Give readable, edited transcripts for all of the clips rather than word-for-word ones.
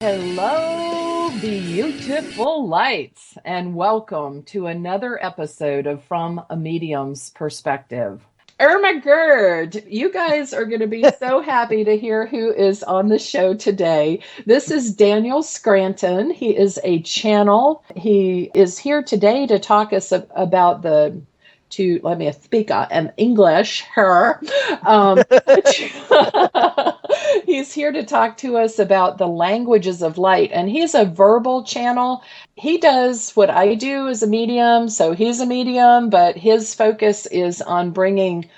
Hello, beautiful lights, and welcome to another episode of From a Medium's Perspective. Oh my God, you guys are going to be so happy to hear who is on the show today. This is Daniel Scranton. He is a channel. He is here today to talk us about let me speak in English, her. Um, he's here to talk to us about the languages of light, and he's a verbal channel. He does what I do as a medium, so he's a medium, but his focus is on bringing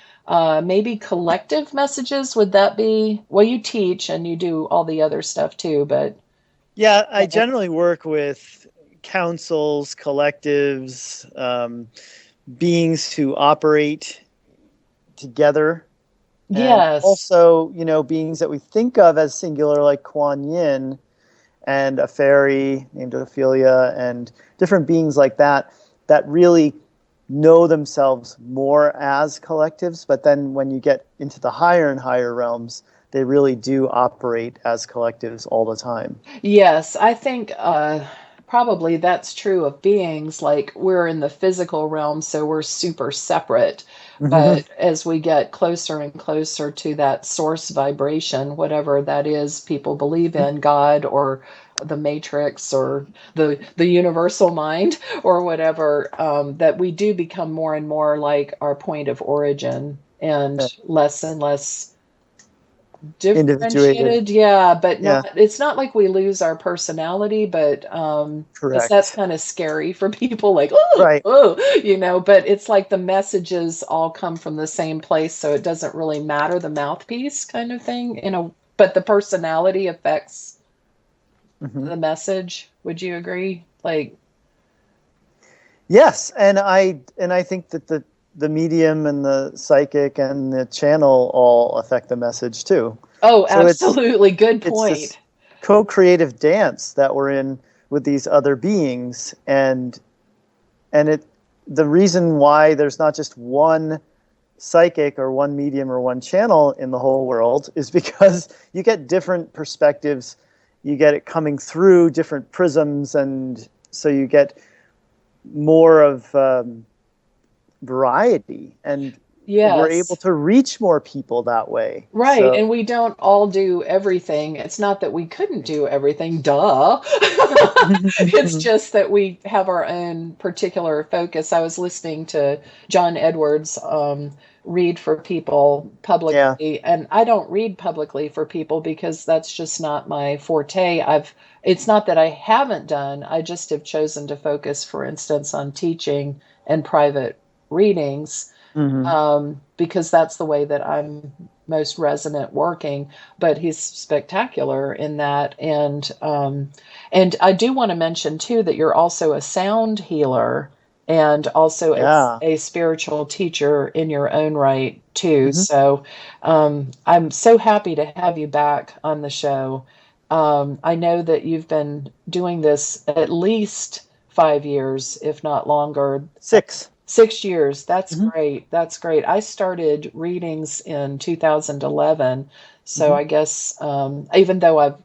maybe collective messages. Would that be, well, you teach and you do all the other stuff too, but yeah, I generally work with councils, collectives, beings to operate together. And yes. also, beings that we think of as singular, like Kuan Yin and a fairy named Ophelia and different beings like that, that really know themselves more as collectives. But then when you get into the higher and higher realms, they really do operate as collectives all the time. Yes, I think probably that's true of beings. Like we're in the physical realm, so we're super separate. Mhm. But as we get closer and closer to that source vibration, whatever that is, people believe in God or the matrix or the universal mind or whatever, that we do become more and more like our point of origin and less Individuated. differentiated, yeah, but Yeah, it's not like we lose our personality, but because that's correct. kind of scary for people, like, oh, Right. oh, but it's like the messages all come from the same place, so it doesn't really matter the mouthpiece kind of thing, but the personality affects Hmm. the message. Would you agree? Like, Yes, and I think that the medium and the psychic and the channel all affect the message too. oh, So absolutely, good it's this point. co-creative dance that we're in with these other beings, and the reason why there's not just one psychic or one medium or one channel in the whole world is because you get different perspectives, you get it coming through different prisms, and so you get more of variety, and we're able Yes. to reach more people that way. Right, So and we don't all do everything. It's not that we couldn't do everything, duh. It's just that we have our own particular focus. I was listening to John Edwards read for people yeah, publicly, and I don't read publicly for people because that's just not my forte. It's not that I haven't done, I just have chosen to focus, for instance, on teaching and private readings, hmm, because that's the way that I'm most resonant working. But he's spectacular in that, and I do want to mention too that you're also a sound healer and also yeah, a spiritual teacher in your own right too. hmm, So I'm so happy to have you back on the show. I know that you've been doing this at least 5 years, if not longer. 6. 6 years. That's Hmm. great. That's great. I started readings in 2011. So Hmm. I guess even though I've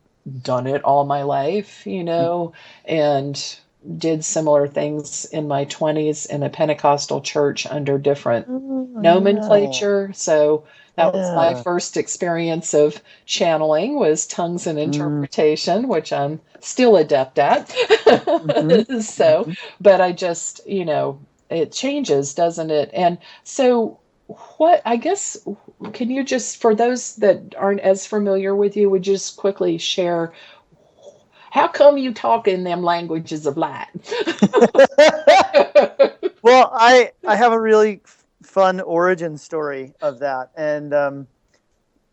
done it all my life, and did similar things in my 20s in a Pentecostal church under different Oh, nomenclature. So yeah, that was my yeah. first experience of channeling, was tongues and Mm, interpretation, which I'm still adept at. hmm, So, hmm. but I just, it changes, doesn't it? And so what, I guess, can you just, for those that aren't as familiar with you, would you just quickly share how come you talk in them languages of light? Well, I have a really fun origin story of that, and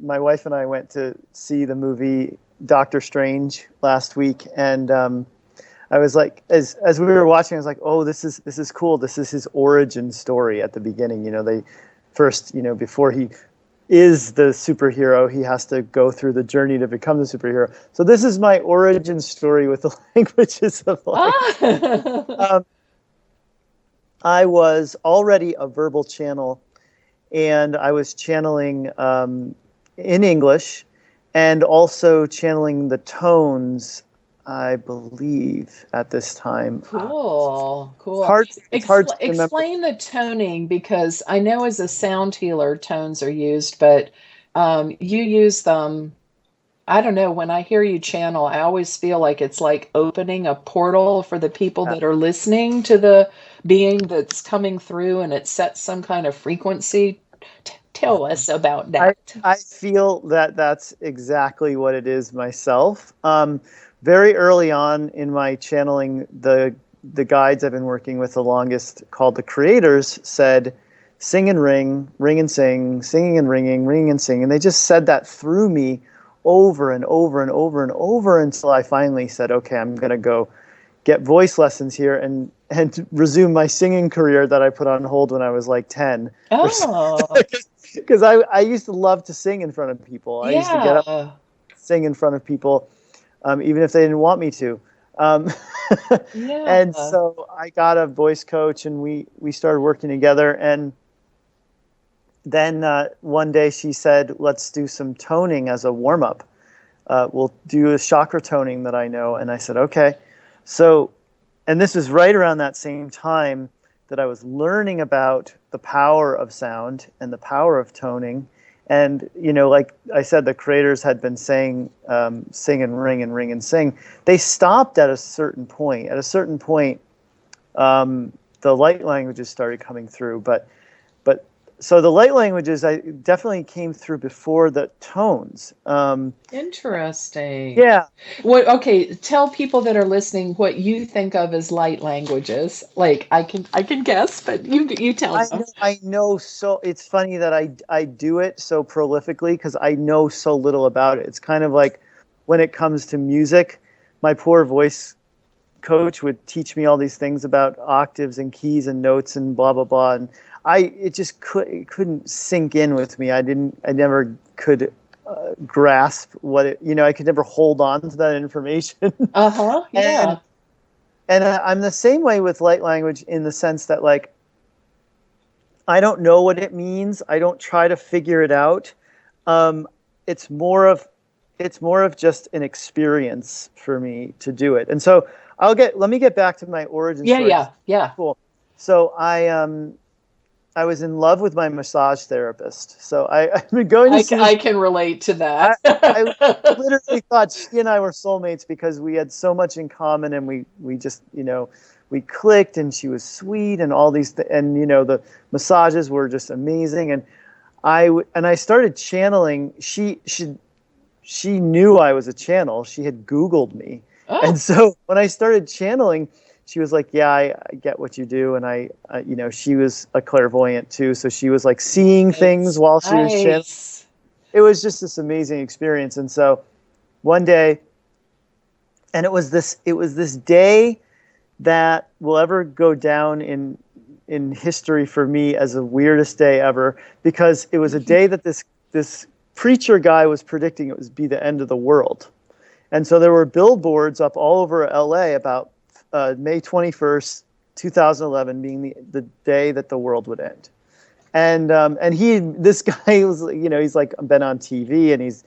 my wife and I went to see the movie Doctor Strange last week, and I was like, as we were watching, I was like, oh, this is cool. This is his origin story at the beginning. They first, before he is the superhero, he has to go through the journey to become the superhero. So this is my origin story with the languages of light. Ah, Um, I was already a verbal channel, and I was channeling in English and also channeling the tones I believe, at this time. Cool, cool. It's hard to remember. Explain the toning, because I know as a sound healer, tones are used, but you use them. I don't know. When I hear you channel, I always feel like it's like opening a portal for the people that are listening to the being that's coming through, and it sets some kind of frequency. Tell us about I that. I feel that that's exactly what it is myself. Very early on in my channeling, the guides I've been working with the longest, called the creators, said, "Sing and ring and sing, singing and ringing and sing," and they just said that through me over and over and over and over until I finally said, "Okay, I'm gonna go get voice lessons here and resume my singing career that I put on hold when I was like 10 or so." Oh, Because I used to love to sing in front of people. I used to get up, yeah. sing in front of people, even if they didn't want me to. Um, and Yeah. so I got a voice coach, and we started working together. And then one day she said, "Let's do some toning as a warm up. We'll do a chakra toning that I know." And I said, "Okay." So, and this was right around that same time that I was learning about the power of sound and the power of toning. And, like I said, the creators had been saying, sing and ring and sing. They stopped at a certain point. At a certain point, the light languages started coming through. But so the light languages, I definitely came through before the tones. Interesting. Yeah, What, okay, tell people that are listening what you think of as light languages. Like I can guess, but you tell I them. know, I know. So it's funny that I do it so prolifically because I know so little about it. It's kind of like when it comes to music, my poor voice coach would teach me all these things about octaves and keys and notes and blah blah blah, and it couldn't sink in with me. I never could grasp what it. I could never hold on to that information. Uh-huh. and Yeah. and I'm the same way with light language in the sense that, like, I don't know what it means. I don't try to figure it out. Um, it's more of just an experience for me to do it. And so let me get back to my origin Yeah, story. yeah, yeah. Cool. So I was in love with my massage therapist. So I've been going to see this. I can relate to I, that. I literally thought she and I were soulmates because we had so much in common, and we just, we clicked, and she was sweet, and all these and the massages were just amazing. And I started channeling. She knew I was a channel. She had Googled me. Oh, And so when I started channeling, she was like, "Yeah, I get what you do." And she was a clairvoyant too. So she was like seeing things nice. while she was channeling. Nice. It was just this amazing experience. And so one day, and it was this day that will ever go down in history for me as the weirdest day ever, because it was a day that this preacher guy was predicting it would be the end of the world. And so there were billboards up all over LA about May 21st, 2011 being the day that the world would end. And this guy was, he's like been on TV, and he's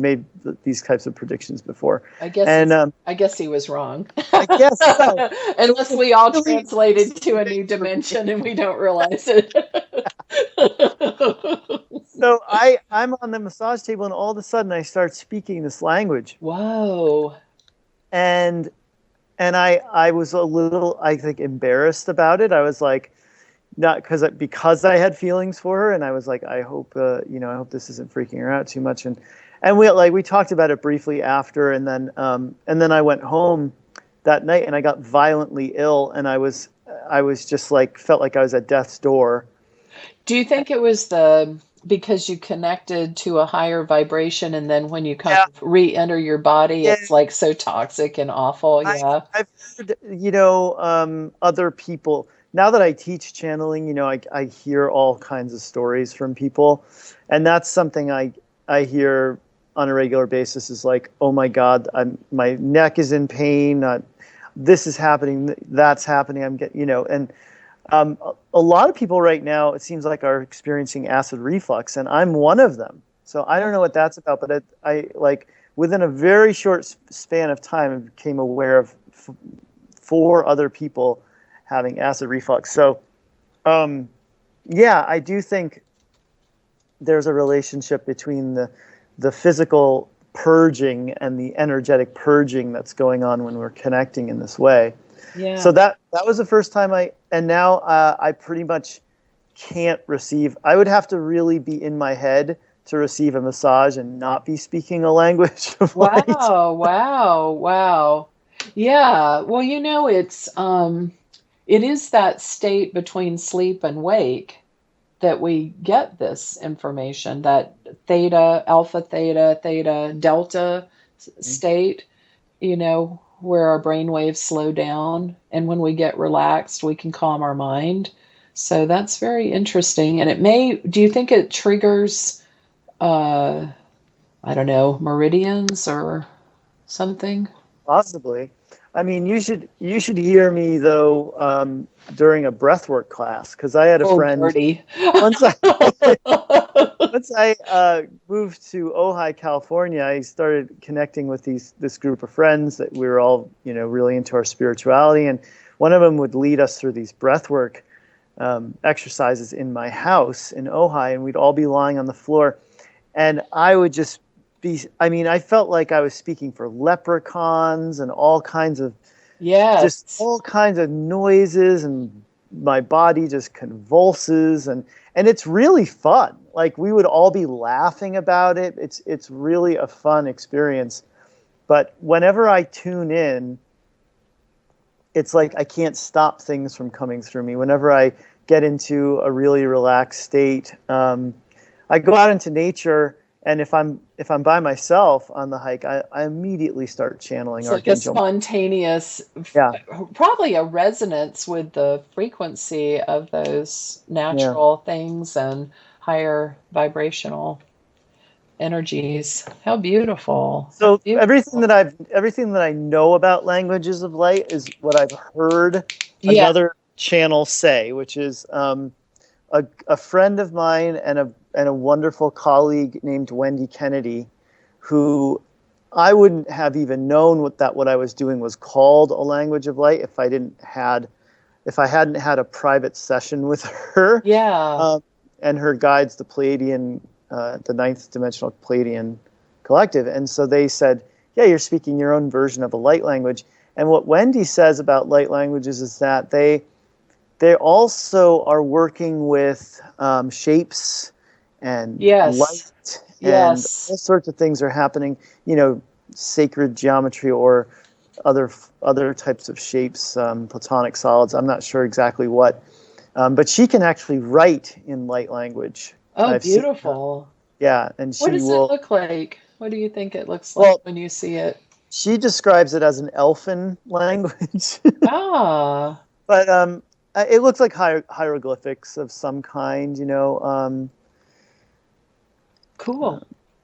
made these types of predictions before. And I guess he was wrong. I guess so. It Unless was we all really translated to exciting a day new for me. dimension and we don't realize it. So I'm on the massage table, and all of a sudden I start speaking this language, Whoa. and I was a little, I think, embarrassed about it. I was like, not because I had feelings for her, and I was like, I hope I hope this isn't freaking her out too much. And we talked about it briefly after, and then I went home that night, and I got violently ill, and I was just like, felt like I was at death's door. Do you think it was the because you connected to a higher vibration, and then when you kind Yeah, of re-enter your body, yeah. it's like so toxic and awful? Yeah. I've heard, other people. Now that I teach channeling, I hear all kinds of stories from people, and that's something I hear on a regular basis. Is like, "Oh my God, my neck is in pain. This is happening. That's happening. I'm getting, and a lot of people right now, it seems like, are experiencing acid reflux, and I'm one of them. So I don't know what that's about, but I like within a very short span of time, I became aware of 4 other people having acid reflux. So, yeah, I do think there's a relationship between the physical purging and the energetic purging that's going on when we're connecting in this way. Yeah. So that was the first time and now I pretty much can't receive. I would have to really be in my head to receive a massage and not be speaking a language of light. Wow. Yeah. Well, it is that state between sleep and wake that we get this information, that theta, alpha, theta, delta state, where our brain waves slow down. And when we get relaxed, we can calm our mind. So that's very interesting. And do you think it triggers, I don't know, meridians or something? Possibly. I mean, you should hear me though during a breathwork class, because I had a Oh, friend Gertie. once I once I moved to Ojai, California. I started connecting with this group of friends that we were all really into our spirituality, and one of them would lead us through these breathwork exercises in my house in Ojai, and we'd all be lying on the floor, and I would just I felt like I was speaking for leprechauns and all kinds of noises, and my body just convulses, and it's really fun. Like, we would all be laughing about it. It's really a fun experience. But whenever I tune in, it's like I can't stop things from coming through me. Whenever I get into a really relaxed state, I go out into nature. And if I'm by myself on the hike, I immediately start channeling It's like a Archangel. spontaneous, Yeah. probably a resonance with the frequency of those natural things and higher vibrational energies. How beautiful. So How beautiful. everything that I know about languages of light is what I've heard Yeah. another channel say, which is a friend of mine and a wonderful colleague named Wendy Kennedy, who I wouldn't have even known what I was doing was called a language of light if I hadn't had a private session with her. Yeah. And her guides, the Pleiadian, the 9th dimensional Pleiadian collective. And so they said, yeah, you're speaking your own version of a light language. And what Wendy says about light languages is that they also are working with shapes and light, and all sorts of things are happening. Sacred geometry or other types of shapes, platonic solids. I'm not sure exactly what, but she can actually write in light language. Oh, beautiful. Yeah, and what does it look like? What do you think it looks like when you see it? She describes it as an elfin language. Ah. But it looks like hieroglyphics of some kind, Cool.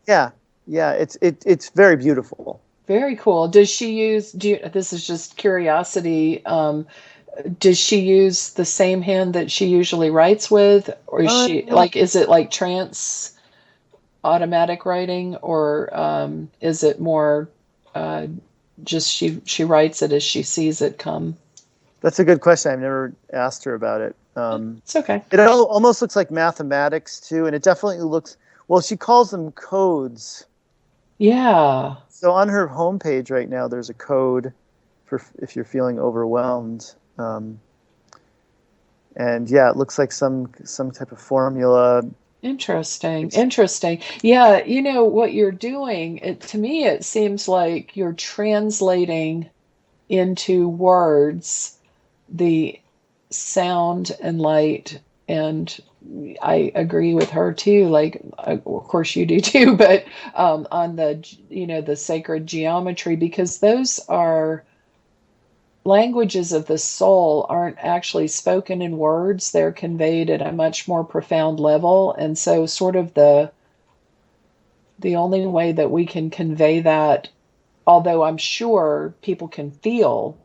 Yeah, it's very beautiful. Very cool. Does she use? This is just curiosity. Does she use the same hand that she usually writes with, or is she is it like trance automatic writing, or is it more just she writes it as she sees it come? That's a good question. I've never asked her about it. It's okay. It almost looks like mathematics too, and it definitely looks. Well, she calls them codes. Yeah. So on her homepage right now, there's a code for if you're feeling overwhelmed. And yeah, it looks like some type of formula. Interesting. Yeah, what you're doing, to me, it seems like you're translating into words the sound and light. And I agree with her too. Like, of course you do too, but on the sacred geometry, because those are languages of the soul, aren't actually spoken in words. They're conveyed at a much more profound level. And so sort of the only way that we can convey that, although I'm sure people can feel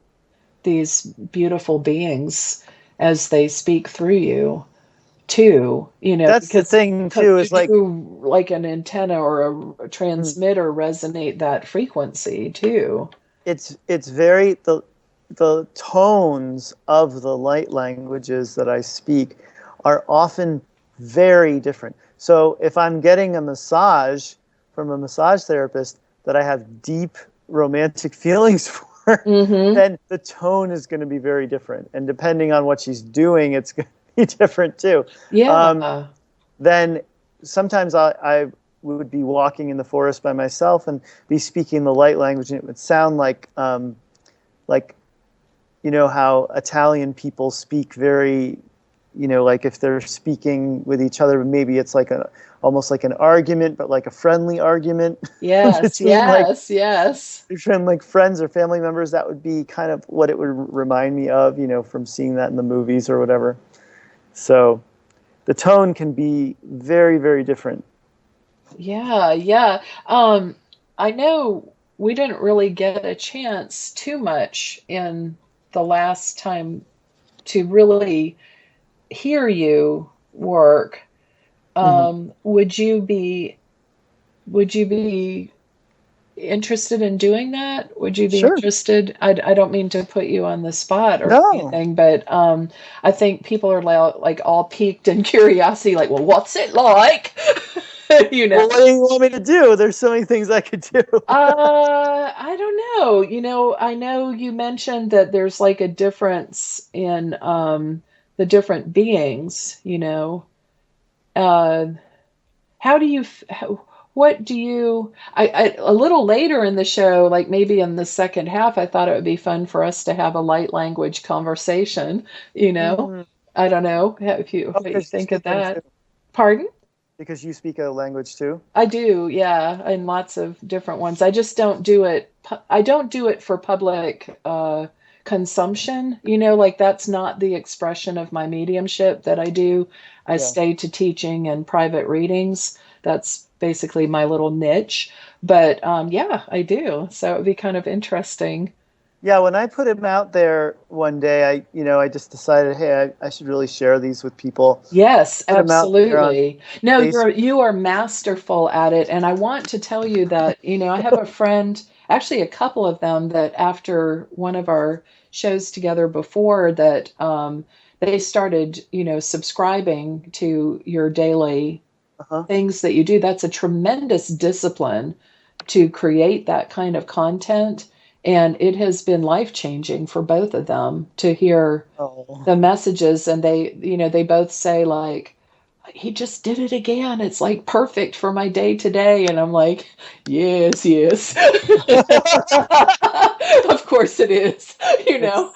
these beautiful beings as they speak through you, too, That's the because thing too, you is like, do like an antenna or a mm, transmitter resonate that frequency too. it's very the tones of the light languages that I speak are often very different. So if I'm getting a massage from a massage therapist that I have deep romantic feelings for, Mm-hmm. then the tone is going to be very different. And depending on what she's doing, it's going to be different too. Um, Yeah. then sometimes I would be walking in the forest by myself and be speaking the light language, and it would sound like how Italian people speak very, like if they're speaking with each other, maybe it's like almost like an argument, but like a friendly argument Yes, between yes, yes. like friends or family members. That would be kind of what it would remind me of, from seeing that in the movies or whatever. So the tone can be very, very different. Yeah, yeah. I know we didn't really get a chance too much in the last time to really hear you work. Hmm. Would you be interested in doing that? Would you be Sure. interested? I don't mean to put you on the spot or No. anything, but I think people are like all piqued in curiosity, like, well, what's it like? You know? Well, what do you want me to do? There's so many things I could do. I don't know. I know you mentioned that there's like a difference in the different beings. Uh, how do you what do you a little later in the show, like maybe in the second half, I thought it would be fun for us to have a light language conversation, you know Hmm. I don't know if you Oh, what you because you think of speak them too. that. Pardon? Because you speak a language too. I do, yeah, in lots of different ones. I just don't do it I don't do it for public consumption, like that's not the expression of my mediumship that I do. I Yeah. stay to teaching and private readings. That's basically my little niche. But yeah, I do. So it would be kind of interesting. Yeah. When I put him out there one day, I just decided, hey, I should really share these with people. Yes, Put him out there on absolutely. No, Facebook. you are masterful at it, and I want to tell you that, I have a friend, actually a couple of them that after one of our shows together before that they started, subscribing to your daily Uh-huh. things that you do. That's a tremendous discipline to create that kind of content, and it has been life-changing for both of them to hear Oh. the messages, and they both say like, he just did it again, it's like perfect for my day today, and I'm like, yes, yes. Of course it is, It's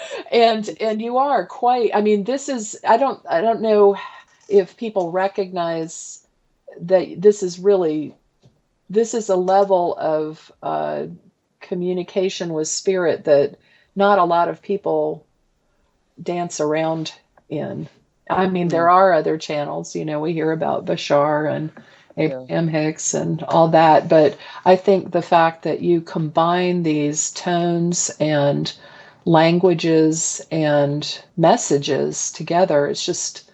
and you are quite, I mean, this is, I don't know if people recognize that this is a level of communication with spirit that not a lot of people dance around in. I mean, mm, there are other channels, we hear about Bashar and yeah. Abraham Hicks and all that, but I think the fact that you combine these tones and languages and messages together, it's just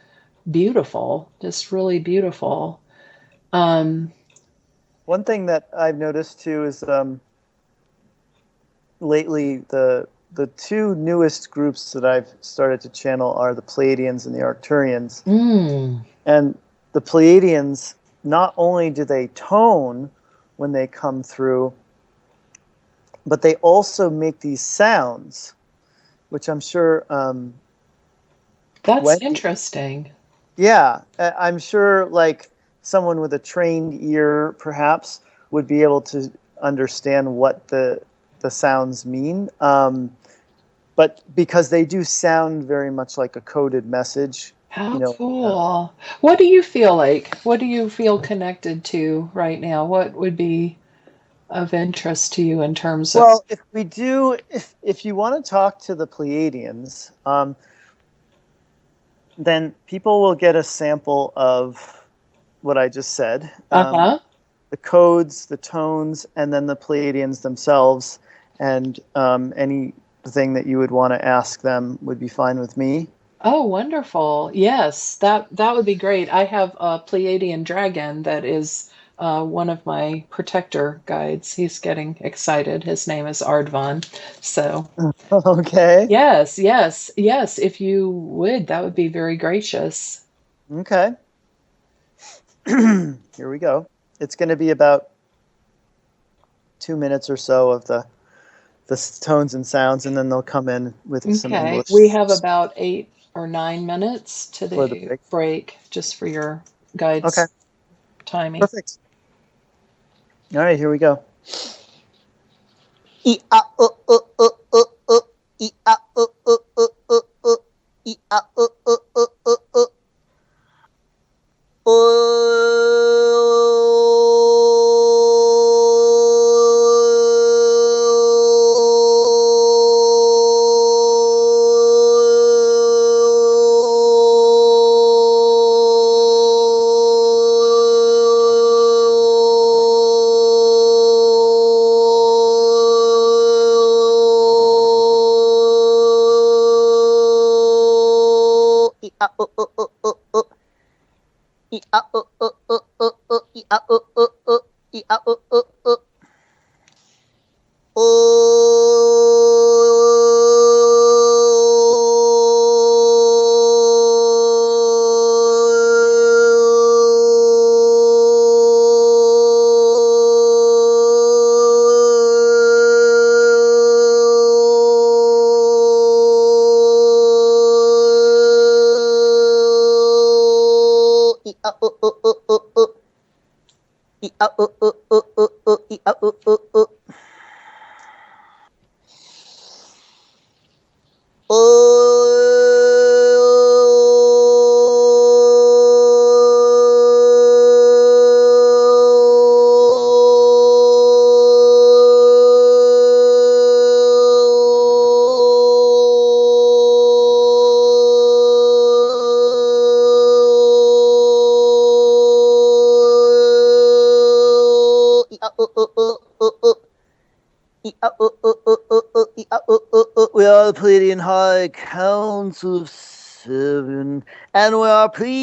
beautiful, just really beautiful. Um, One thing that I've noticed too is lately the two newest groups that I've started to channel are the Pleiadians and the Arcturians. mm, And the Pleiadians, not only do they tone when they come through, but they also make these sounds, which I'm sure that's Wendy, interesting. yeah, I'm sure like someone with a trained ear perhaps would be able to understand what the sounds mean. But because they do sound very much like a coded message, you How know. cool. What do you feel like? What do you feel connected to right now? What would be of interest to you in terms of? Well, if you want to talk to the Pleiadians, then people will get a sample of what I just said, Uh-huh. the codes, the tones, and then the Pleiadians themselves, and anything that you would want to ask them would be fine with me. Oh, wonderful. Yes, that would be great. I have a Pleiadian dragon that is one of my protector guides. He's getting excited. His name is Ardvan. So, Okay. yes, yes, yes, if you would, that would be very gracious. Okay. Here we go. It's going to be about 2 minutes or so of the tones and sounds, and then they'll come in with some Okay. English We have about 8 or 9 minutes to for the the break. break, just for your Okay, guides timing. perfect. All right, here we go. E a o o o o o e a o o o o o e a o o o o o We are the Pleiadian High Council of Seven, and we are pleased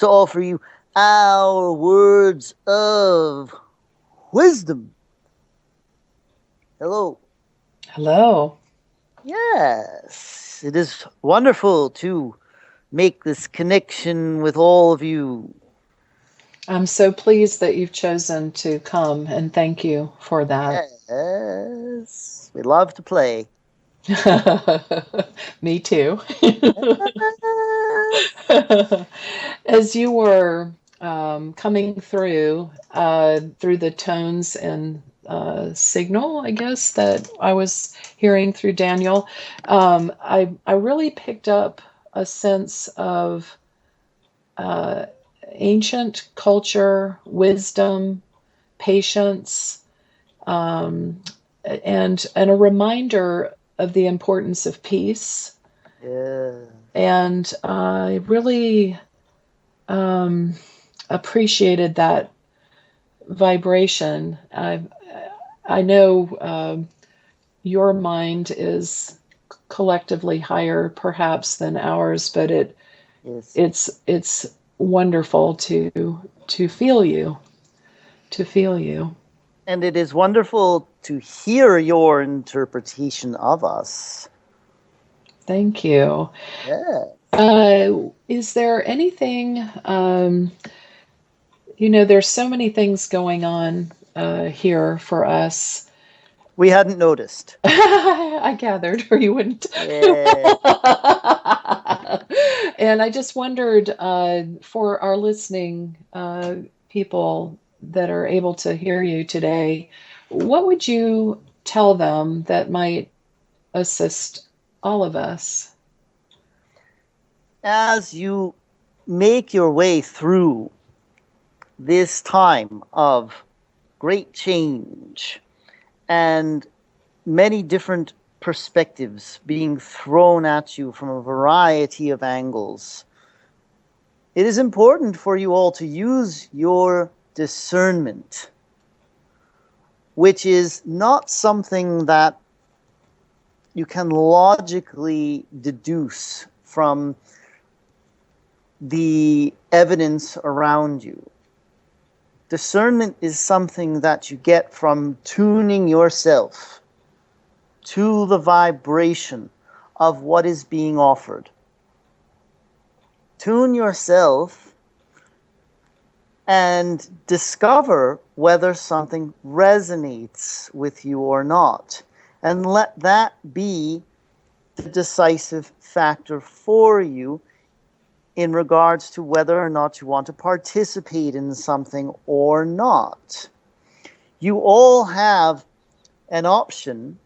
to offer you our words of wisdom. Hello. Hello. Yes, it is wonderful to make this connection with all of you. I'm so pleased that you've chosen to come, and thank you for that. Yes, we love to play. Me too. Yes. As you were coming through the tones and signal, I guess, that I was hearing through Daniel, I really picked up a sense of uh, ancient culture, wisdom, patience, um, and a reminder of the importance of peace. Yeah. And I really um, appreciated that vibration. I know your mind is collectively higher, perhaps, than ours, but Yes. it's wonderful to feel you, to feel you. And it is wonderful to hear your interpretation of us. Thank you. Yeah. Is there anything, there's so many things going on here for us. We hadn't noticed. I gathered, or you wouldn't. Yeah. And I just wondered for our listening people that are able to hear you today, what would you tell them that might assist all of us? As you make your way through this time of great change and many different perspectives being thrown at you from a variety of angles, it is important for you all to use your discernment, which is not something that you can logically deduce from the evidence around you. Discernment is something that you get from tuning yourself to the vibration of what is being offered. Tune yourself and discover whether something resonates with you or not. And let that be the decisive factor for you in regards to whether or not you want to participate in something or not. You all have an option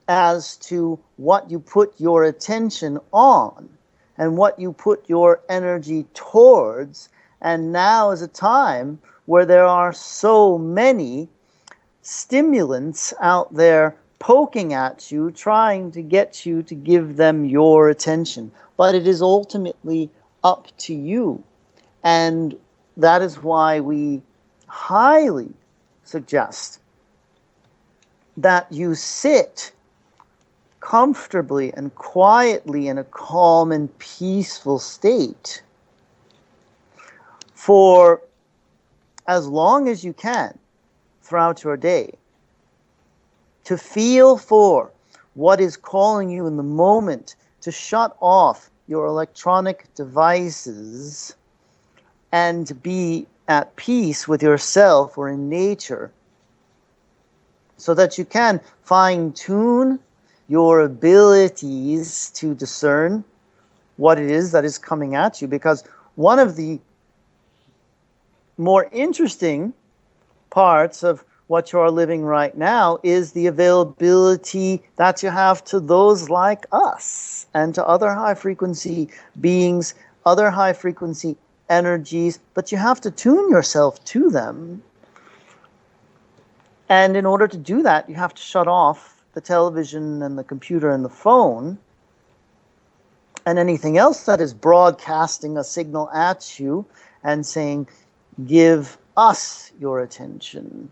as to what you put your attention on and what you put your energy towards. And now is a time where there are so many stimulants out there poking at you, trying to get you to give them your attention. But it is ultimately up to you. And that is why we highly suggest that you sit comfortably and quietly in a calm and peaceful state for as long as you can throughout your day, to feel for what is calling you in the moment, to shut off your electronic devices and to be at peace with yourself or in nature, so that you can fine-tune your abilities to discern what it is that is coming at you. Because one of the more interesting parts of what you are living right now is the availability that you have to those like us and to other high-frequency beings, other high-frequency energies, but you have to tune yourself to them. And in order to do that, you have to shut off the television and the computer and the phone and anything else that is broadcasting a signal at you and saying, give us your attention.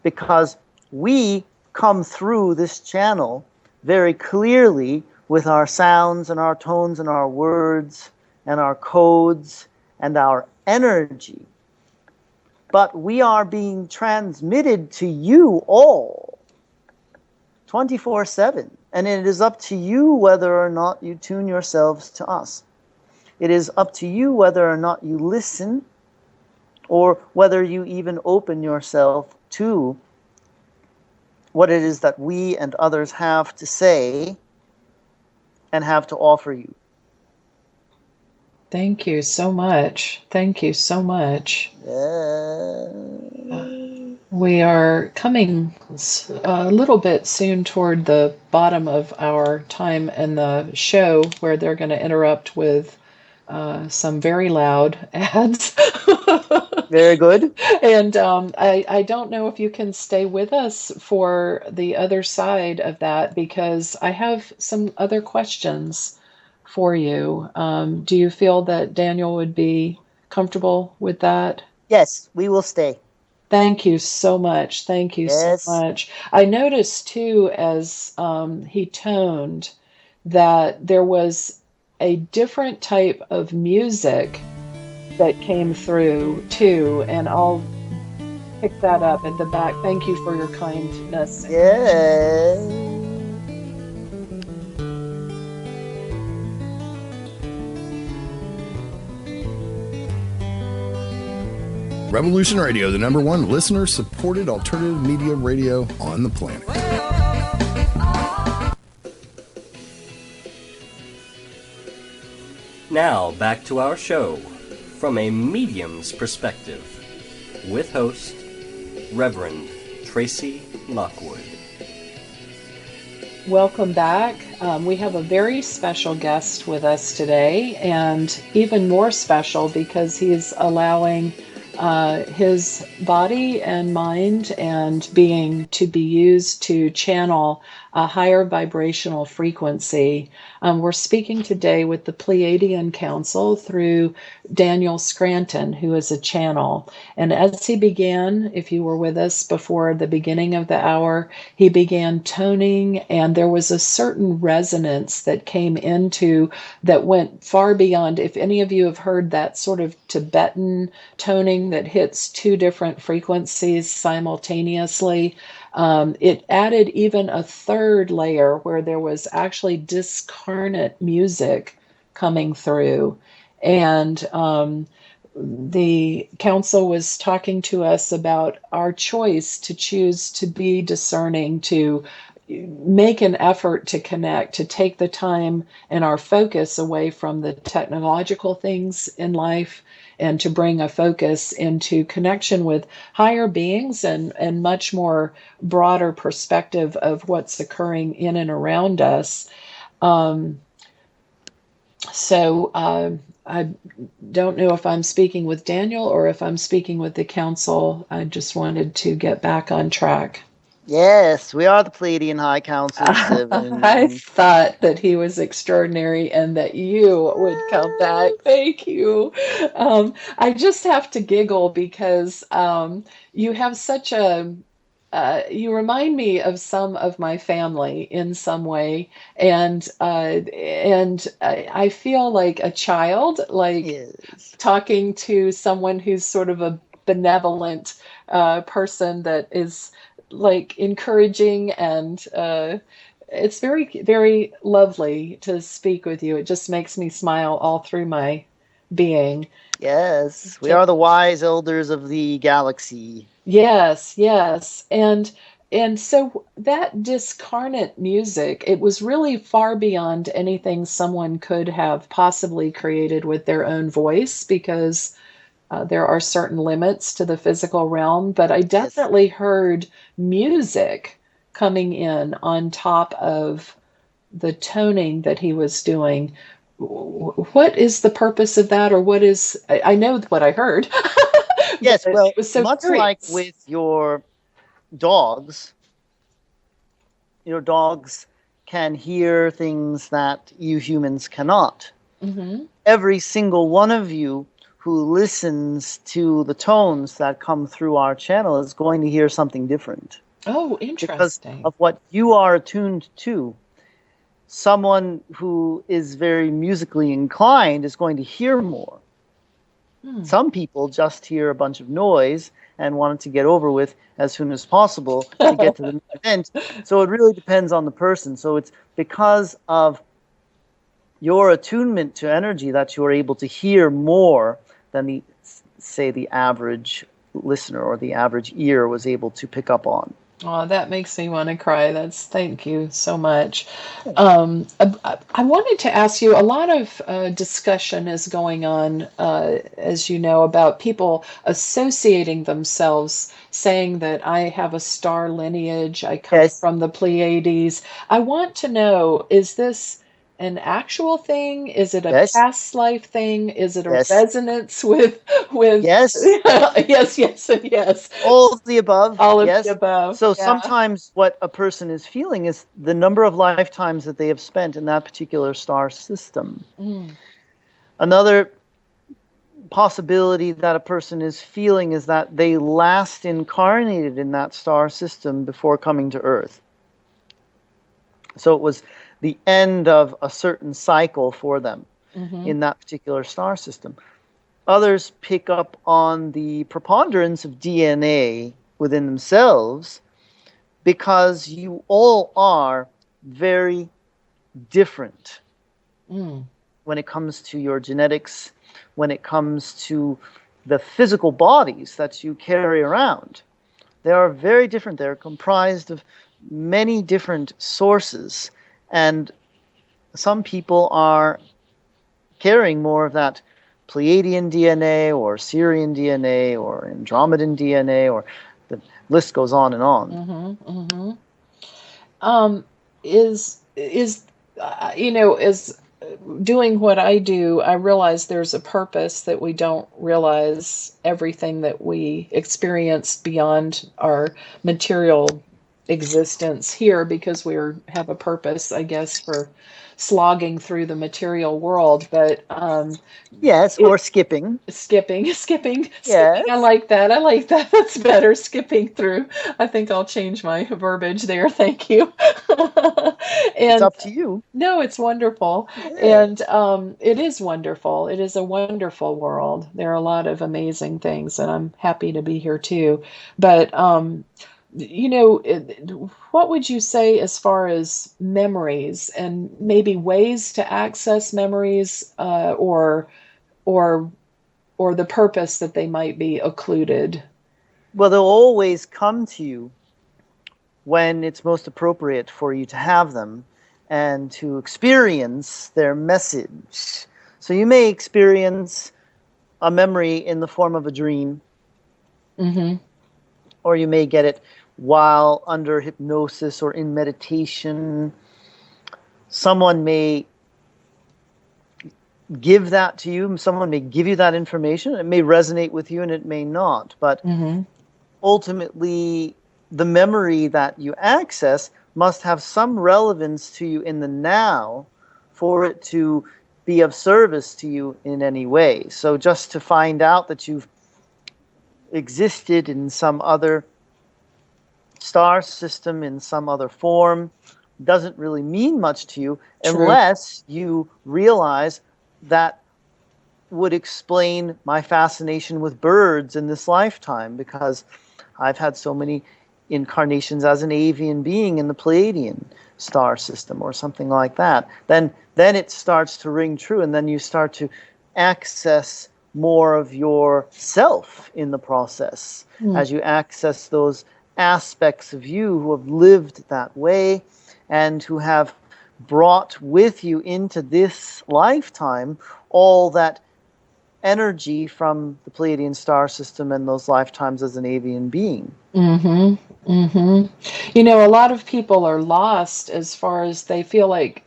Because we come through this channel very clearly with our sounds and our tones and our words and our codes and our energy. But we are being transmitted to you all 24/7. And it is up to you whether or not you tune yourselves to us. It is up to you whether or not you listen or whether you even open yourself to what it is that we and others have to say and have to offer you. Thank you so much. Thank you so much. We are coming a little bit soon toward the bottom of our time in the show, where they're going to interrupt with some very loud ads. Very good. And I don't know if you can stay with us for the other side of that, because I have some other questions for you. Do you feel that Daniel would be comfortable with that? Yes, we will stay. Thank you so much. Thank you so much. I noticed too, as he toned, that there was a different type of music that came through too, and I'll pick that up at the back. Thank you for your kindness. Yes. Revolution Radio, the #1 listener-supported alternative media radio on the planet. Now, back to our show, from a medium's perspective, with host, Reverend Tracey Lockwood. Welcome back. We have a very special guest with us today, and even more special because he's allowing his body and mind and being to be used to channel a higher vibrational frequency. We're speaking today with the Pleiadian Council through Daniel Scranton, who is a channel. And as he began, if you were with us before the beginning of the hour, he began toning, and there was a certain resonance that came into that went far beyond. If any of you have heard that sort of Tibetan toning that hits two different frequencies simultaneously, it added even a third layer where there was actually discarnate music coming through. And the council was talking to us about our choice to choose to be discerning, to make an effort to connect, to take the time and our focus away from the technological things in life and to bring a focus into connection with higher beings and much more broader perspective of what's occurring in and around us. I don't know if I'm speaking with Daniel or if I'm speaking with the council. I just wanted to get back on track. Yes, we are the Pleiadian High Council of Seven. I thought that he was extraordinary and that you would come back. Thank you. I just have to giggle because you have such a you remind me of some of my family in some way, and I feel like a child, like Yes. talking to someone who's sort of a benevolent person that is like encouraging, and it's very, very lovely to speak with you. It just makes me smile all through my being. Yes, we are the wise elders of the galaxy. Yes, yes. And so that discarnate music, it was really far beyond anything someone could have possibly created with their own voice, because there are certain limits to the physical realm. But I definitely heard music coming in on top of the toning that he was doing. What is the purpose of that, or what is, I know what I heard. Yes, well, it was so much curious. like with your dogs can hear things that you humans cannot. Mm-hmm. Every single one of you who listens to the tones that come through our channel is going to hear something different. Oh, Because interesting. of what you are attuned to. Someone who is very musically inclined is going to hear more. Some people just hear a bunch of noise and want it to get over with as soon as possible to get to the main event. So it really depends on the person. So it's because of your attunement to energy that you're able to hear more than the average listener or the average ear was able to pick up on. Oh, that makes me want to cry. Thank you so much. I wanted to ask you, a lot of discussion is going on, as you know, about people associating themselves, saying that I have a star lineage, I come from the Pleiades. I want to know, is this an actual thing? Is it a past life thing? Is it a resonance with yes, yes, and yes? All of the above. All of the above. So sometimes what a person is feeling is the number of lifetimes that they have spent in that particular star system. Another possibility that a person is feeling is that they last incarnated in that star system before coming to Earth. So it was the end of a certain cycle for them in that particular star system. Others pick up on the preponderance of DNA within themselves because you all are very different when it comes to your genetics, when it comes to the physical bodies that you carry around. They are very different. They're comprised of many different sources, and some people are carrying more of that Pleiadian DNA or Sirian DNA or Andromedan DNA, or the list goes on and on. Is you know, is doing what I do, I realize there's a purpose that we don't realize everything that we experience beyond our material existence here, because have a purpose, I guess, for slogging through the material world. But Yes, it or skipping. skipping. Yes. I like that. I like that. That's better. Skipping through. I think I'll change my verbiage there. Thank you. It's And up to you. no, it's wonderful. Yeah. And it is wonderful. It is a wonderful world. There are a lot of amazing things, and I'm happy to be here too. But what would you say as far as memories and maybe ways to access memories, or or the purpose that they might be occluded? Well, they'll always come to you when it's most appropriate for you to have them and to experience their message. So you may experience a memory in the form of a dream, Mm-hmm. or you may get it while under hypnosis or in meditation. Someone may give that to you. Someone may give you that information. It may resonate with you and it may not. But Mm-hmm. ultimately, the memory that you access must have some relevance to you in the now for it to be of service to you in any way. So just to find out that you've existed in some other star system, in some other form, doesn't really mean much to you unless you realize that would explain my fascination with birds in this lifetime, because I've had so many incarnations as an avian being in the Pleiadian star system or something like that. Then it starts to ring true, and then you start to access more of yourself in the process as you access those aspects of you who have lived that way and who have brought with you into this lifetime all that energy from the Pleiadian star system and those lifetimes as an avian being. Mm-hmm. Mm-hmm. A lot of people are lost as far as they feel like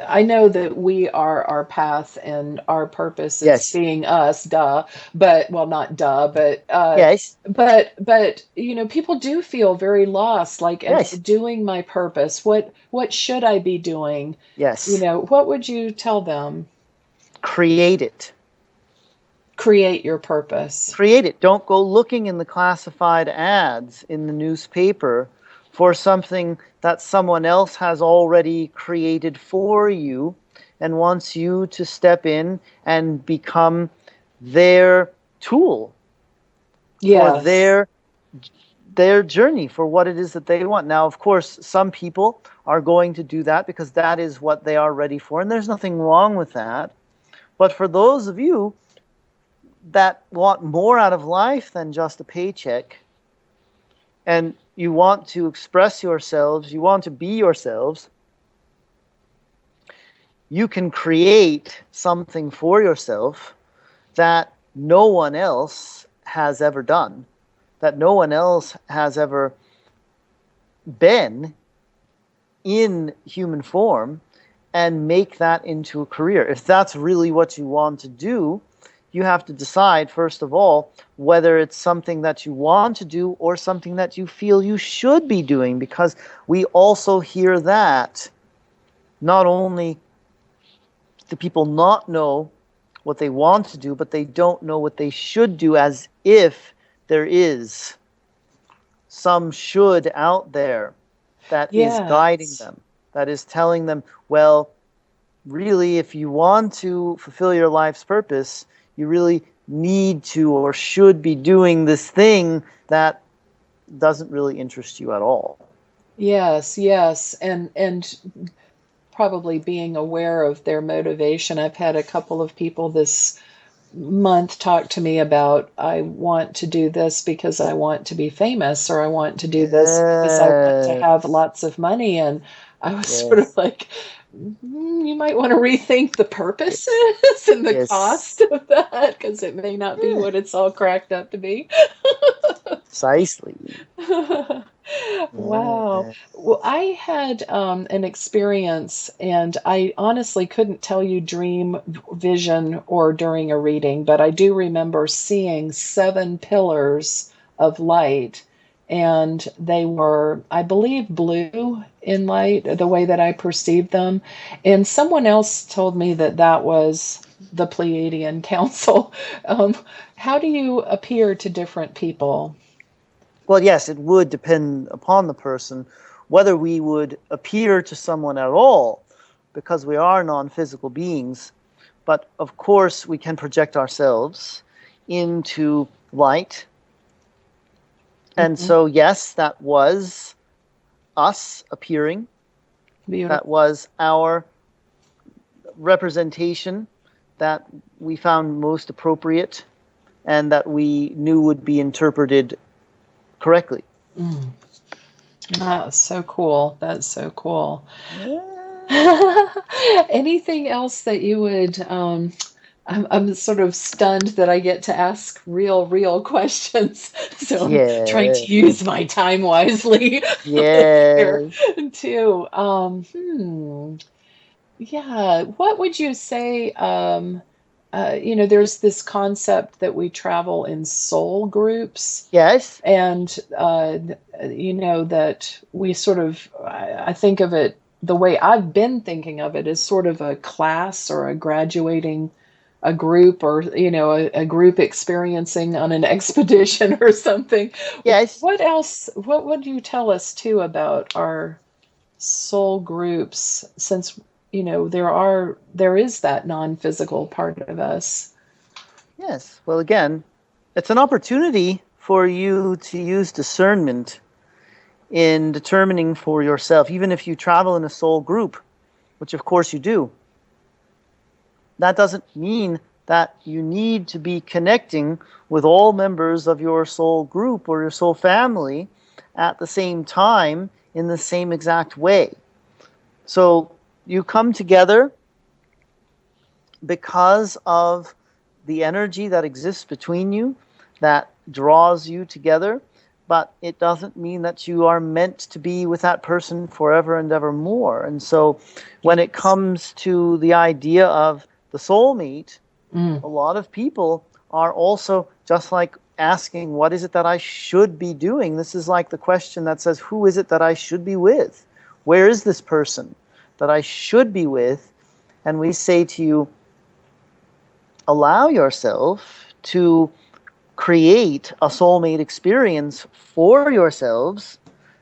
I know that we are our path and our purpose is Yes. being us, duh. But well, not duh, Yes. but people do feel very lost. Like, am I Yes. doing my purpose? What should I be doing? Yes. What would you tell them? Create it. Create your purpose. Create it. Don't go looking in the classified ads in the newspaper for something that someone else has already created for you and wants you to step in and become their tool for their journey, for what it is that they want. Now, of course, some people are going to do that because that is what they are ready for, and there's nothing wrong with that. But for those of you that want more out of life than just a paycheck, and you want to express yourselves, you want to be yourselves, you can create something for yourself that no one else has ever done, that no one else has ever been in human form, and make that into a career. If that's really what you want to do, you have to decide, first of all, whether it's something that you want to do or something that you feel you should be doing, because we also hear that not only do people not know what they want to do, but they don't know what they should do, as if there is some should out there that is guiding them, that is telling them, well, really, if you want to fulfill your life's purpose, you really need to or should be doing this thing that doesn't really interest you at all. Yes, and probably being aware of their motivation. I've had a couple of people this month talk to me about, I want to do this because I want to be famous, or I want to do this because I want to have lots of money. And I was sort of like, you might want to rethink the purposes and the Yes. cost of that, because it may not be what it's all cracked up to be. Precisely. Wow. Yeah. Well, I had an experience, and I honestly couldn't tell you dream, vision, or during a reading, but I do remember seeing 7 pillars of light, and they were, I believe, blue in light, the way that I perceived them. And someone else told me that that was the Pleiadian Council. Um, how do you appear to different people? Well, yes, it would depend upon the person whether we would appear to someone at all, because we are non-physical beings. But of course, we can project ourselves into light. And Mhm. so, yes, that was us appearing. Beautiful. That was our representation that we found most appropriate and that we knew would be interpreted correctly. Mm. That's so cool. That's so cool. Yeah. Anything else that you would, I'm sort of stunned that I get to ask real questions. So I'm trying Yeah. to use my time wisely here Yeah. too. Yeah, what would you say? There's this concept that we travel in soul groups, Yes. and that we sort of, I think of it, the way I've been thinking of it is sort of a class or a graduating a group, or a group experiencing on an expedition or something. Yes. What else, what would you tell us too about our soul groups, since there is that non-physical part of us? Yes. Well, again, it's an opportunity for you to use discernment in determining for yourself, even if you travel in a soul group, which of course you do. That doesn't mean that you need to be connecting with all members of your soul group or your soul family at the same time in the same exact way. So you come together because of the energy that exists between you that draws you together, but it doesn't mean that you are meant to be with that person forever and ever more. And so when it comes to the idea of the soulmate, Mm. a lot of people are also just like asking, what is it that I should be doing? This is like the question that says, who is it that I should be with? Where is this person that I should be with? And we say to you, allow yourself to create a soulmate experience for yourselves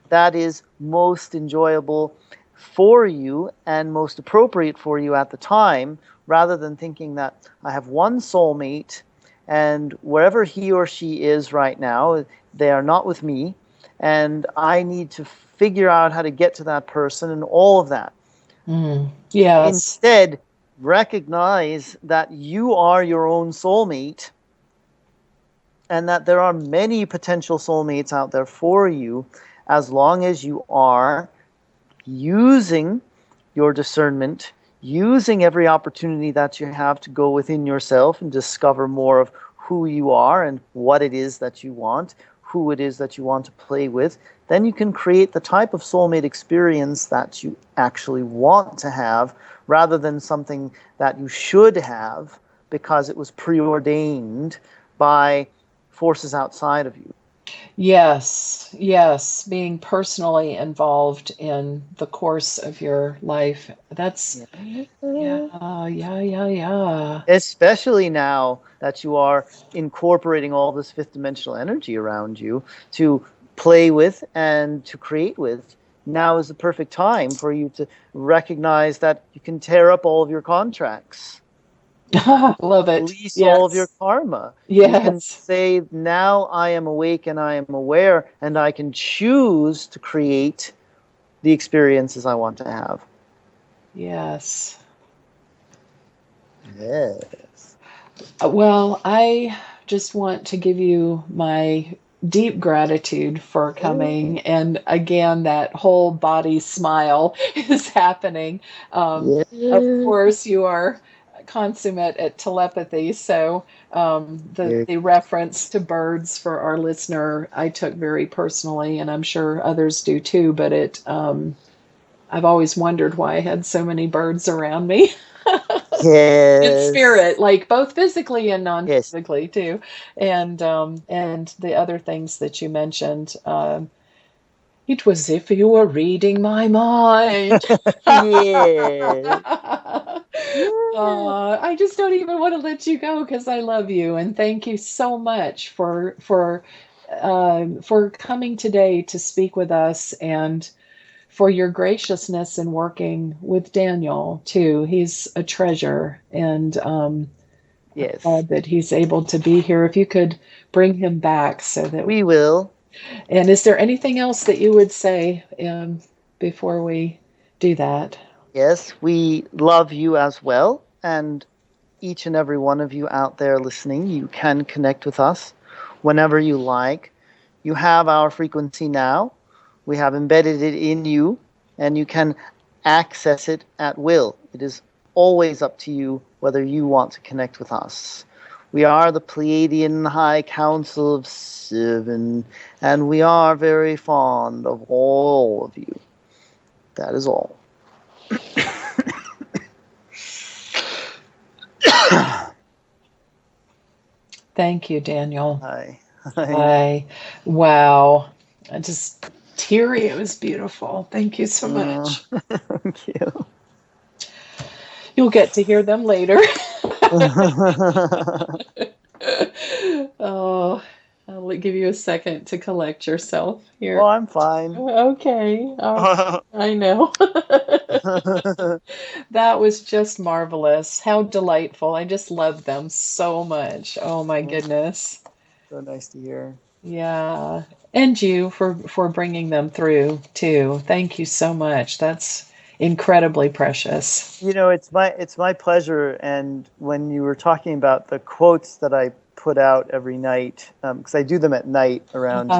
that is most enjoyable for you and most appropriate for you at the time, rather than thinking that I have one soulmate and wherever he or she is right now, they are not with me, and I need to figure out how to get to that person and all of that. Yes. Instead, recognize that you are your own soulmate and that there are many potential soulmates out there for you, as long as you are using your discernment, using every opportunity that you have to go within yourself and discover more of who you are and what it is that you want, who it is that you want to play with. Then you can create the type of soulmate experience that you actually want to have, rather than something that you should have because it was preordained by forces outside of you. Yes, being personally involved in the course of your life. That's, Yeah. yeah. Especially now that you are incorporating all this fifth dimensional energy around you to play with and to create with. Now is the perfect time for you to recognize that you can tear up all of your contracts, Love it. release all of your Yes. karma. You can Yes. say, now I am awake and I am aware, and I can choose to create the experiences I want to have. Yes. Yes. Well, I just want to give you my deep gratitude for coming. And again, that whole body smile is happening. Of course, you are consummate at telepathy. So the reference to birds for our listener, I took very personally, and I'm sure others do too. But I've always wondered why I had so many birds around me. In spirit, like both physically and non-physically too, and the other things that you mentioned. It was as if you were reading my mind. I just don't even want to let you go because I love you, and thank you so much for coming today to speak with us, and for your graciousness in working with Daniel too. He's a treasure, and Yes. glad that he's able to be here. If you could bring him back so that we will. And is there anything else that you would say before we do that? Yes, we love you as well, and each and every one of you out there listening, you can connect with us whenever you like. You have our frequency now. We have embedded it in you, and you can access it at will. It is always up to you whether you want to connect with us. We are the Pleiadian High Council of 7, and we are very fond of all of you. That is all. Thank you, Daniel. Hi. Wow. I just teary. It was beautiful. Thank you so much. Thank you. You'll get to hear them later. Oh, I'll give you a second to collect yourself here. Oh, I'm fine. Okay. I know. That was just marvelous. How delightful. I just love them so much. Oh my goodness. So nice to hear. Yeah. And you for bringing them through too. Thank you so much. That's incredibly precious. You know, it's my pleasure. And when you were talking about the quotes that I put out every night, because I do them at night around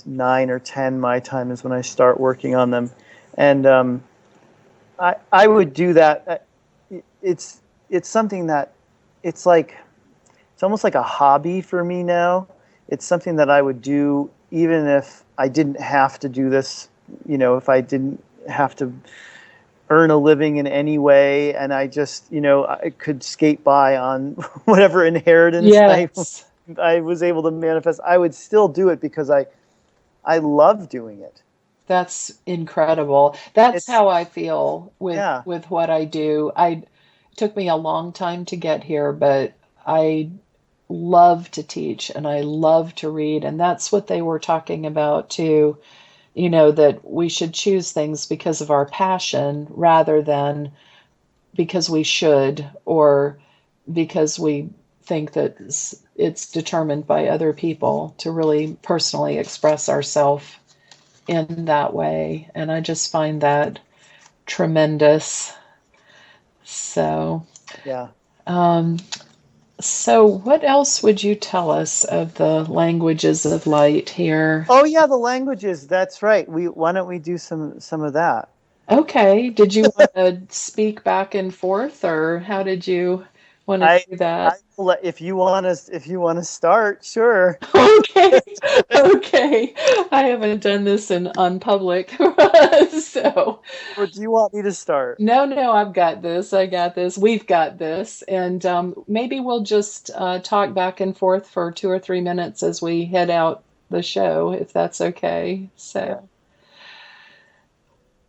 9 or 10 my time is when I start working on them, and I would do that. It's something that it's almost like a hobby for me now. It's something that I would do even if I didn't have to do this. You know, if I didn't have to earn a living in any way, and I just, I could skate by on whatever inheritance I was able to manifest. I would still do it because I love doing it. That's incredible. That's how I feel with what I do. It took me a long time to get here, but I love to teach and I love to read. And that's what they were talking about too, that we should choose things because of our passion rather than because we should or because we think that it's determined by other people, to really personally express ourselves in that way. And I just find that tremendous. So, yeah. So what else would you tell us of the languages of light here? Oh yeah, the languages. That's right. Why don't we do some of that? Okay. Did you want to speak back and forth, or how did you want to do that? If you want to start, sure. Okay. Okay. I haven't done this in public, so. Or do you want me to start? No, I've got this. I got this. We've got this. And maybe we'll just talk back and forth for 2 or 3 minutes as we head out the show, if that's okay. So.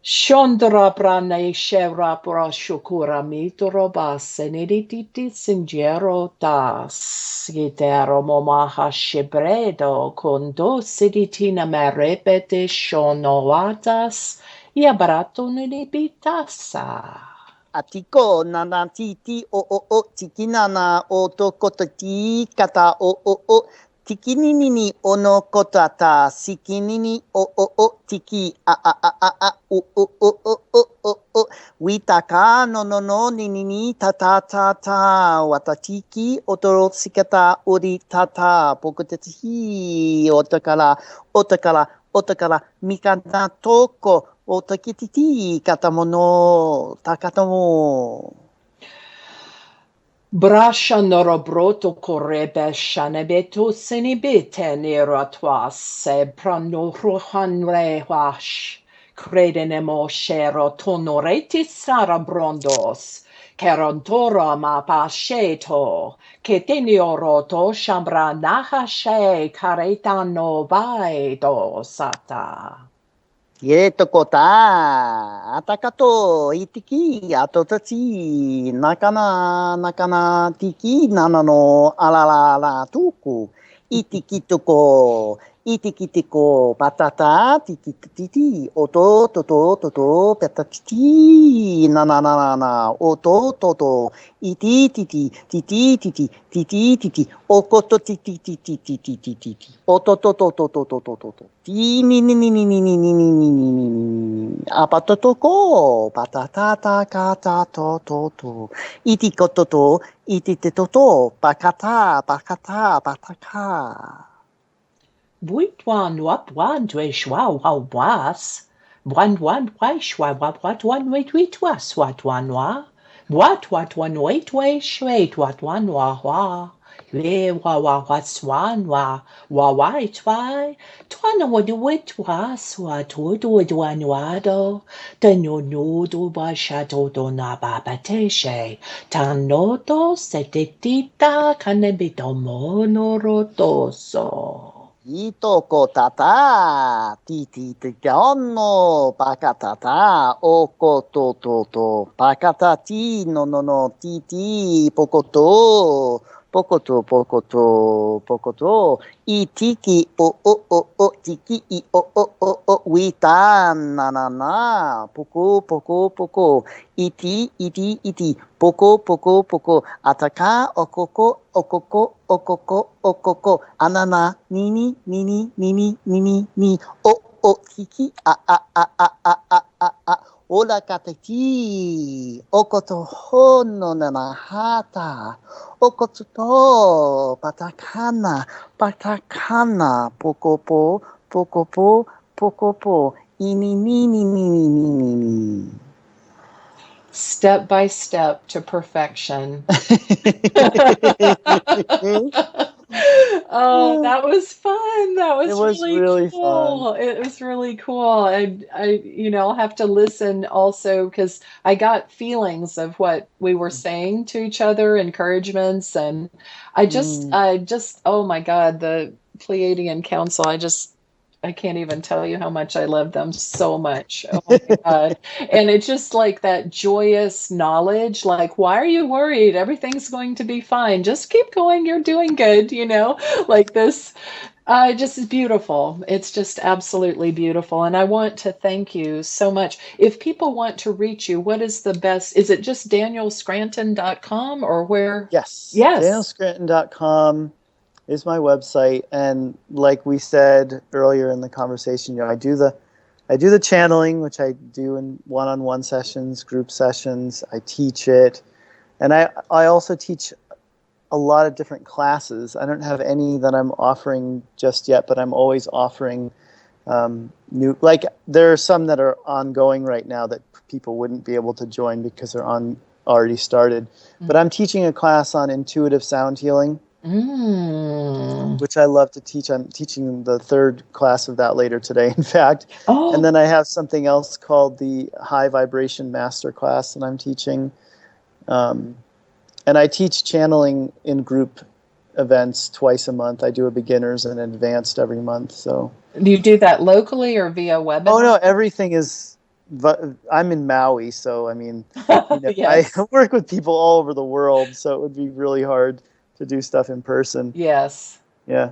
Shondra prane shevra pra shukura mitoro basse nedititi singero das gitero momaha shebredo kondo siditina me repete shonoatas Iabarato nilipitasa. Atiko nanatiti o tikinana o tokotati kata o tikinini ono kotata sikinini o tiki a o Witaka no no no ni ni ni ta ta ta ta. Watatiki otoro sikata ori ta ta. Pokotetihi otakara otakara otakara mikana toko otakititi katamono takatomo. Brasha norobroto korebe shanebeto senibete neratwas se prano rohanre wash. Credenemo shero tonoreti sara brondos. Kerontora ma pasheto. Ketenioroto shambra nahashe karetano vaedo sata. Kota, atakato, itiki, atotachi, nakana, tiki, nanano, alala, tuku, itikitiko, patata, titi, toto, petatiti, nanana, toto, titi, okoto, titi, ototo, apatotoko, patata, kata, to, itikototo, ititetoto, pakata, pataka. Buitwan wapwan dwe shwa was. Wan wai shwa wat one wait was wat one wa. Wat one wait shwait wat one wa. We wa swan wa wai twy. Twana would wait was what would one wado. The no do ba shadow do na babateshe. Tanoto setitita canebito monorotoso. Itoko tata, titi no, pakatata, oko to, pakatati, no, titi, pokoto, itiki, tiki, wita, na, poko, iti, poko, ataka, okoko, anana, nini, kiki, ola kataki, okoto hono nanahata, okoto, patakana, pokopo, ini. Step by step to perfection. Oh, that was fun. That was, It was really cool. fun. It was really cool. I'll have to listen also because I got feelings of what we were saying to each other, encouragements, and I just, oh my God, the Pleiadian Council. I can't even tell you how much I love them so much. Oh my God. And it's just like that joyous knowledge, like, why are you worried? Everything's going to be fine. Just keep going. You're doing good, like this. Just is beautiful. It's just absolutely beautiful. And I want to thank you so much. If people want to reach you, what is the best? Is it just danielscranton.com or where? Yes. Yes. danielscranton.com is my website, and like we said earlier in the conversation, I do the channeling, which I do in one-on-one sessions, group sessions. I teach it, and I also teach a lot of different classes. I don't have any that I'm offering just yet, but I'm always offering new. Like there are some that are ongoing right now that people wouldn't be able to join because they're already started. Mm-hmm. But I'm teaching a class on intuitive sound healing. Which I love to teach. I'm teaching the third class of that later today, in fact. Oh. And then I have something else called the High Vibration Master Class, and I'm teaching. And I teach channeling in group events twice a month. I do a beginners and advanced every month. So. Do you do that locally or via webinar? Oh no, everything is. I'm in Maui, so I mean, yes. I work with people all over the world, so it would be really hard to do stuff in person. Yes. Yeah.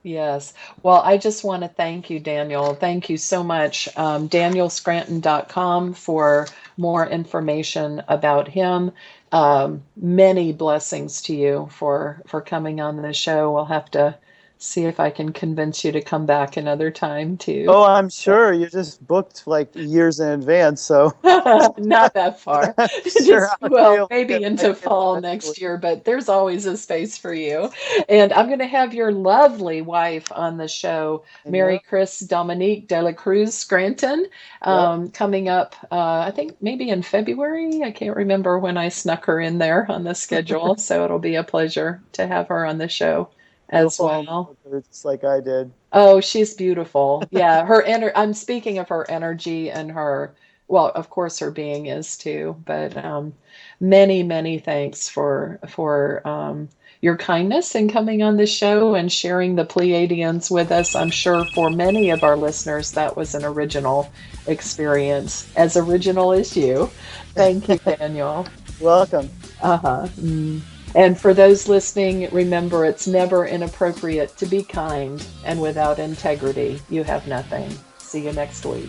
Yes. Well, I just want to thank you, Daniel. Thank you so much. danielscranton.com for more information about him. Many blessings to you for coming on the show. We'll have to see if I can convince you to come back another time too. Oh, I'm sure you just booked like years in advance, so Not that far. I'm Just, sure I'll be well, able to maybe get into back in fall eventually. next year, but there's always a space for you. And I'm going to have your lovely wife on the show, I Mary know. Chris Dominique de la Cruz Scranton, Yep. coming up, I think maybe in February. I can't remember when I snuck her in there on the schedule. So it'll be a pleasure to have her on the show You'll as fall in love well. with her just like I did. Oh, she's beautiful. Yeah, I'm speaking of her energy and her, well, of course her being is too, but many, many thanks for your kindness in coming on the show and sharing the Pleiadians with us. I'm sure for many of our listeners that was an original experience, as original as you. Thank you, Daniel. Welcome. Uh-huh. And for those listening, remember it's never inappropriate to be kind, and without integrity, you have nothing. See you next week.